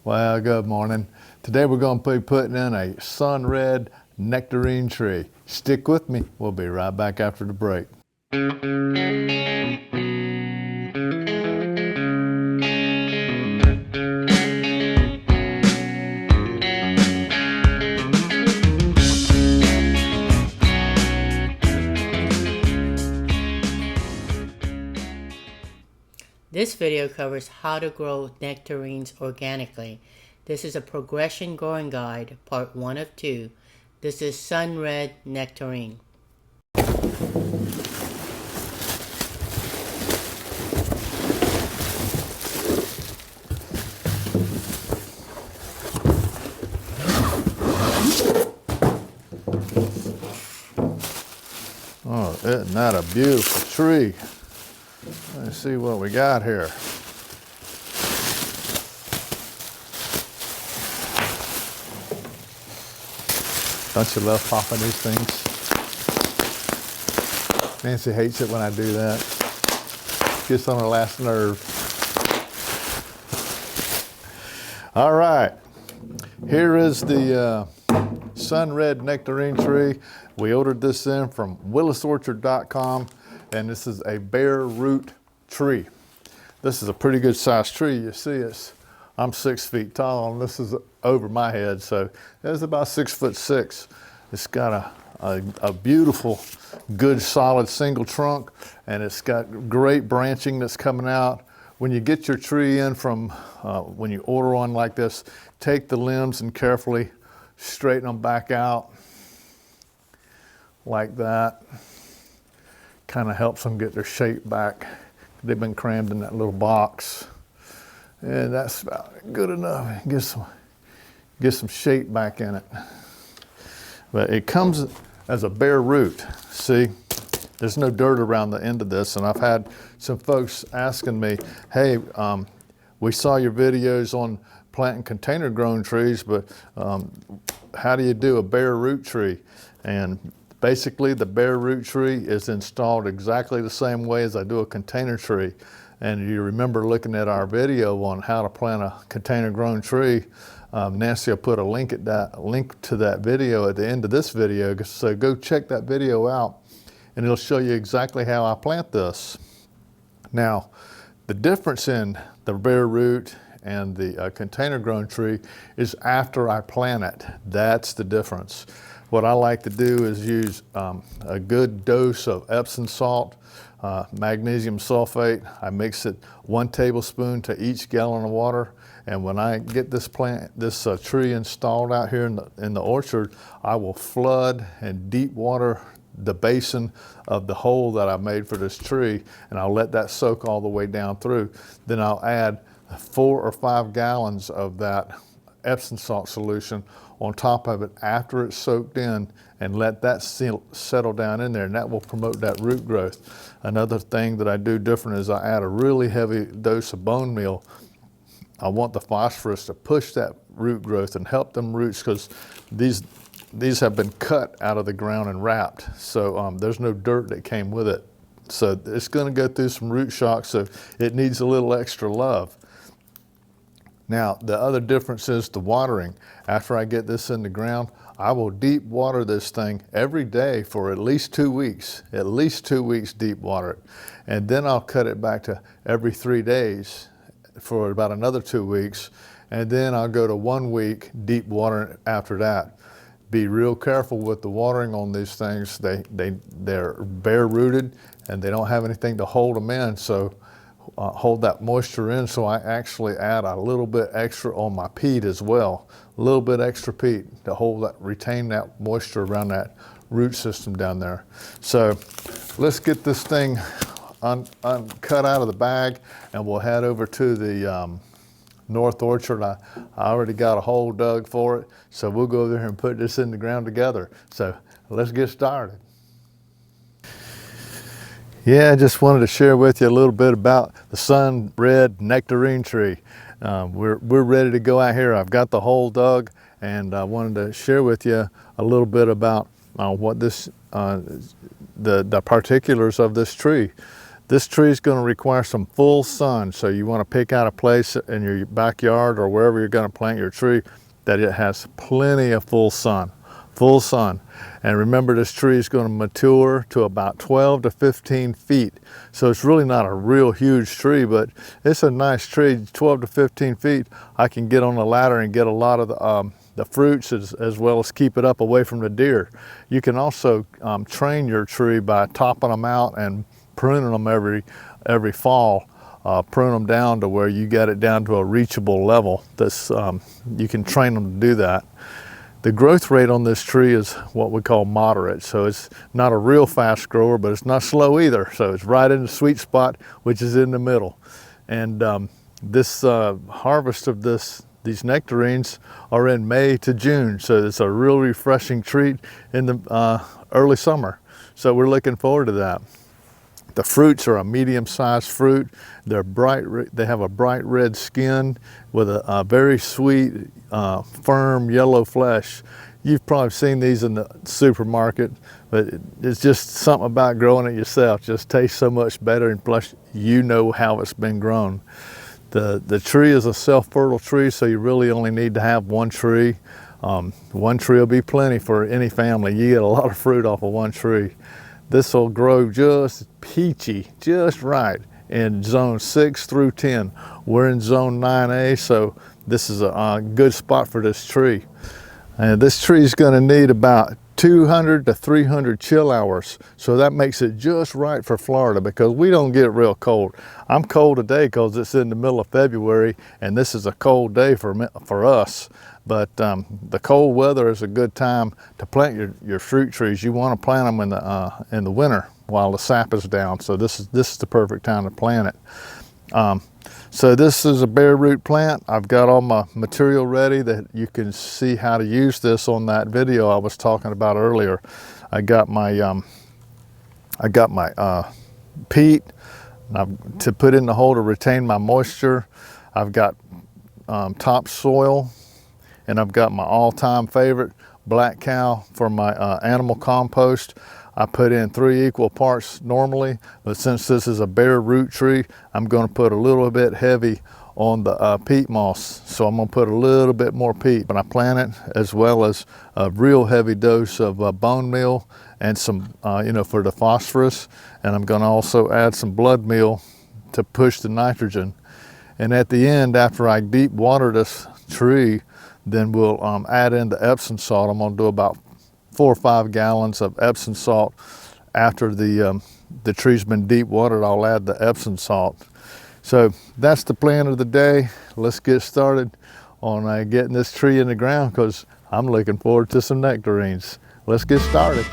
Well, good morning. Today we're going to be putting in a Sunred nectarine tree. Stick with me. We'll be right back after the break. This video covers how to grow nectarines organically. This is a progression growing guide, part 1 of 2. This is Sunred nectarine. Oh, isn't that a beautiful tree? Let's see what we got here. Don't you love popping these things? Nancy hates it when I do that. Gets on her last nerve. All right, here is the Sunred nectarine tree. We ordered this in from willisorchard.com, and this is a bare root tree. This is a pretty good sized tree. You see, I'm 6 feet tall, and this is over my head, so it's about 6'6". It's got a beautiful, good, solid single trunk, and it's got great branching that's coming out. When you get your tree in from, when you order one like this, take the limbs and carefully straighten them back out like that. Kind of helps them get their shape back. They've been crammed in that little box. And that's about good enough. Get some shape back in it. But it comes as a bare root. See, there's no dirt around the end of this. And I've had some folks asking me, hey, we saw your videos on planting container grown trees, but how do you do a bare root tree? And basically, the bare root tree is installed exactly the same way as I do a container tree. And you remember looking at our video on how to plant a container grown tree. Nancy will put a link to that video at the end of this video. So go check that video out, and it'll show you exactly how I plant this. Now, the difference in the bare root and the container grown tree is after I plant it. That's the difference. What I like to do is use a good dose of Epsom salt, magnesium sulfate. I mix it 1 tablespoon to each gallon of water. And when I get this tree installed out here in the orchard, I will flood and deep water the basin of the hole that I made for this tree, and I'll let that soak all the way down through. Then I'll add 4 or 5 gallons of that Epsom salt solution on top of it after it's soaked in, and let that settle down in there, and that will promote that root growth. Another thing that I do different is I add a really heavy dose of bone meal. I want the phosphorus to push that root growth and help them roots, because these have been cut out of the ground and wrapped, so there's no dirt that came with it. So it's going to go through some root shock, so it needs a little extra love. Now, the other difference is the watering. After I get this in the ground, I will deep water this thing every day for at least 2 weeks. At least 2 weeks deep water it. And then I'll cut it back to every 3 days for about another 2 weeks. And then I'll go to 1 week deep watering after that. Be real careful with the watering on these things. They're bare rooted and they don't have anything to hold them in. So hold that moisture in, so I actually add a little bit extra on my peat as well. A little bit extra peat to retain that moisture around that root system down there. So let's get this thing cut out of the bag, and we'll head over to the North Orchard. I already got a hole dug for it, so we'll go over there and put this in the ground together. So let's get started. Yeah, I just wanted to share with you a little bit about the Sunred nectarine tree. We're ready to go out here. I've got the hole dug, and I wanted to share with you a little bit about what this, the particulars of this tree. This tree is going to require some full sun, so you want to pick out a place in your backyard or wherever you're going to plant your tree that it has plenty of full sun. Full sun. And remember, this tree is going to mature to about 12 to 15 feet. So it's really not a real huge tree, but it's a nice tree. 12 to 15 feet, I can get on the ladder and get a lot of the fruits as well as keep it up away from the deer. You can also train your tree by topping them out and pruning them every fall. Prune them down to where you get it down to a reachable level. You can train them to do that. The growth rate on this tree is what we call moderate. So it's not a real fast grower, but it's not slow either. So it's right in the sweet spot, which is in the middle. And this harvest of these nectarines are in May to June. So it's a real refreshing treat in the early summer. So we're looking forward to that. The fruits are a medium-sized fruit. They're bright. They have a bright red skin with a very sweet, firm yellow flesh. You've probably seen these in the supermarket, but it's just something about growing it yourself. Just tastes so much better, and plus you know how it's been grown. The tree is a self-fertile tree, so you really only need to have one tree. One tree will be plenty for any family. You get a lot of fruit off of one tree. This will grow just peachy, just right in zone 6 through 10. We're in zone 9A, so this is a good spot for this tree. And this tree is going to need about 200 to 300 chill hours. So that makes it just right for Florida because we don't get real cold. I'm cold today because it's in the middle of February and this is a cold day for us. But the cold weather is a good time to plant your fruit trees. You want to plant them in the winter while the sap is down. So this is the perfect time to plant it. So this is a bare root plant. I've got all my material ready that you can see how to use this on that video I was talking about earlier. I got my peat to put in the hole to retain my moisture. I've got topsoil. And I've got my all-time favorite, black cow, for my animal compost. I put in 3 equal parts normally, but since this is a bare root tree, I'm going to put a little bit heavy on the peat moss. So I'm going to put a little bit more peat when I plant it, as well as a real heavy dose of bone meal and some, for the phosphorus. And I'm going to also add some blood meal to push the nitrogen. And at the end, after I deep water this tree, then we'll add in the Epsom salt. I'm going to do about 4 or 5 gallons of Epsom salt. After the tree's been deep watered, I'll add the Epsom salt. So that's the plan of the day. Let's get started on getting this tree in the ground because I'm looking forward to some nectarines. Let's get started.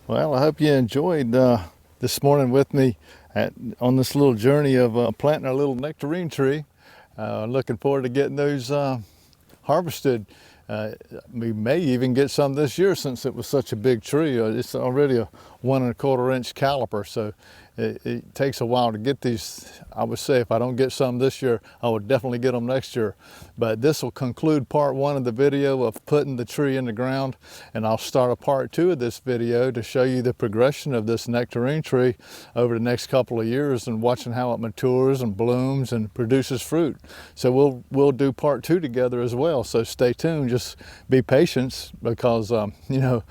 Well, I hope you enjoyed this morning with me on this little journey of planting our little nectarine tree. Looking forward to getting those harvested. We may even get some this year since it was such a big tree. It's already a 1¼ inch caliper, so it takes a while to get these. I would say if I don't get some this year, I would definitely get them next year. But this will conclude part 1 of the video of putting the tree in the ground, and I'll start a part 2 of this video to show you the progression of this nectarine tree over the next couple of years and watching how it matures and blooms and produces fruit. So we'll do part 2 together as well. So stay tuned. Just be patient because you know,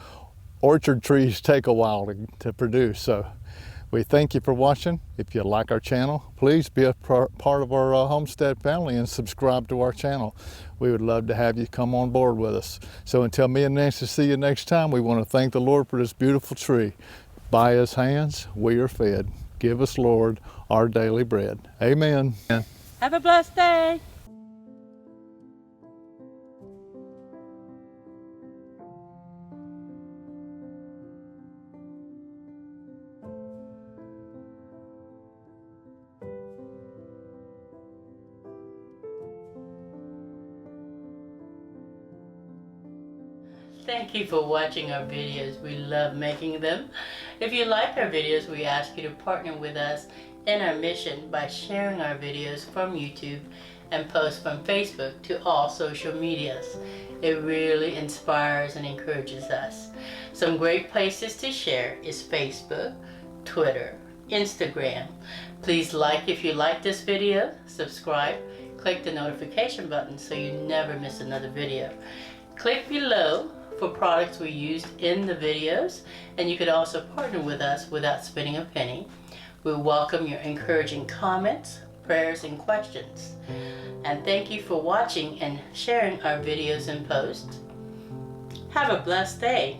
orchard trees take a while to produce. So we thank you for watching. If you like our channel, please be a part of our Homestead family and subscribe to our channel. We would love to have you come on board with us. So until me and Nancy see you next time, we want to thank the Lord for this beautiful tree. By His hands, we are fed. Give us, Lord, our daily bread. Amen. Have a blessed day. Thank you for watching our videos. We love making them. If you like our videos, we ask you to partner with us in our mission by sharing our videos from YouTube and post from Facebook to all social medias. It really inspires and encourages us. Some great places to share is Facebook, Twitter, Instagram. Please like if you like this video, subscribe, click the notification button so you never miss another video. Click below for products we used in the videos, and you could also partner with us without spending a penny. We welcome your encouraging comments, prayers, and questions. And thank you for watching and sharing our videos and posts. Have a blessed day.